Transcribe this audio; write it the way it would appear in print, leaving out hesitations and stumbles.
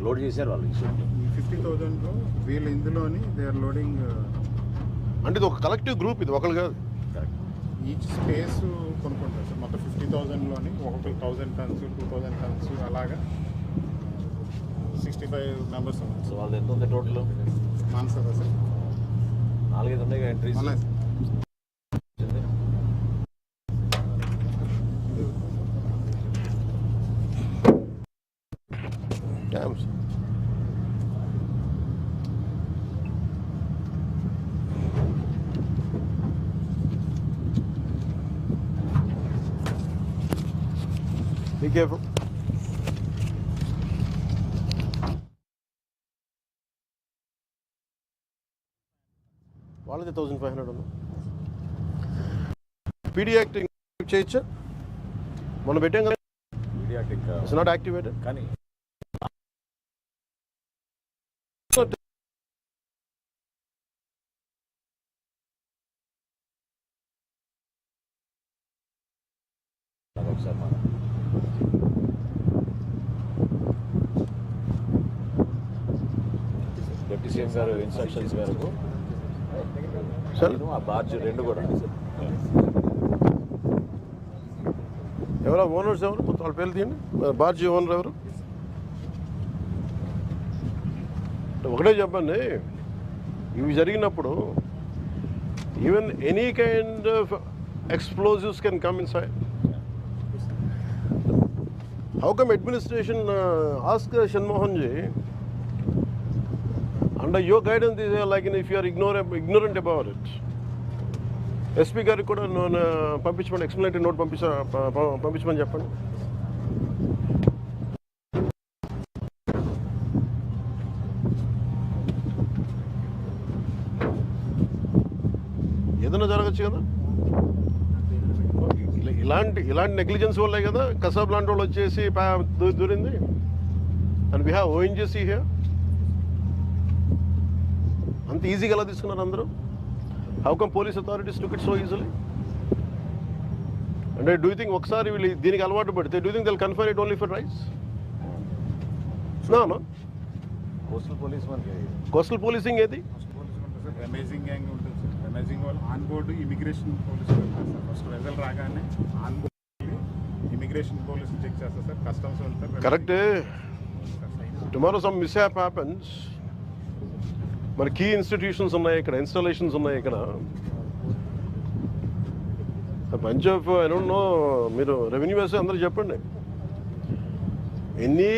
Load చేశారు వాళ్ళు 50,000లో వీళ్ళు ఇందులోని దే ఆర్ లోడింగ్. అంటే ఇది ఒక కలెక్టివ్ గ్రూప్, ఇది ఒకరు కాదు. ఈచ్ స్పేస్ కొనుక్కుంటారు సార్. మొత్తం 50,000లోని ఒక్కొక్కరు 1,000 టన్స్ 2,000 టన్స్ అలాగా 65 మెంబర్స్ ఉన్నారు. సో వాళ్ళు ఎంత ఉంది టోటల్? మాన్సరా సార్ 4-5 ఉన్నాయి ఎంట్రీస్. Be careful. వాళ్ళది 1500 ఉంది. పీడియాట్రిక్ చేయొచ్చా? మనం పెట్టాం కదా, పీడియాట్రిక్ ఇట్స్ నాట్ యాక్టివేటెడ్. కానీ ఒకసారి మన డిప్యూటీ సీఎం గారు ఇన్స్ట్రక్షన్స్ మేరకు ఆ బార్జ్ 2 కూడా ఎవరా ఓనర్స్ ఎవరు? మొత్తం వాళ్ళ పేర్లు తీయండి. బార్జీ ఓనర్ ఎవరు? ఒకటే చెప్పండి, ఇవి జరిగినప్పుడు even any kind of explosives can come inside. How come administration ask Shanmohan ji, under your guidance, they are like, if you are ignorant about it, SP గారి కూడా పంపించమని, ఎక్స్ప్లెనేటరీ నోట్ పంపించమని చెప్పండి. ఏదైనా జరగచ్చు కదా. ఇలాంటి నెగ్లిజెన్స్ వల్లే కదా కసాబ్ లాంటి వాళ్ళు వచ్చేసి దూరింది. And we have ONGC here. అంత ఈజీగా ఎలా తీసుకున్నారు అందరూ? How come police authorities took it so easily? అంటే డూ యూ థింక్ ఒకసారి వీళ్ళు దీనికి అలవాటు పడితే do you think they will confine it only for rice? No. Coastal policing ఏది? అమేజింగ్ గ్యాంగ్ ఉంటుంది సార్. అమేజింగ్ వాళ్ళు ఆన్ బోర్డు ఇమిగ్రేషన్ పోలీసు వెళ్తారు సార్. ఫస్ట్ వెజల్ రాగానే on board immigration police check చేస్తారు సార్. కస్టమ్స్ వెళ్తారు. కరెక్టే. Tomorrow some mishap happens. మన key institutions ఉన్నాయి ఇక్కడ, ఇన్స్టాలేషన్స్ ఉన్నాయి ఇక్కడ. Bunch of I don't know, మీరు రెవెన్యూ వేస్తే అందరూ చెప్పండి ఎన్ని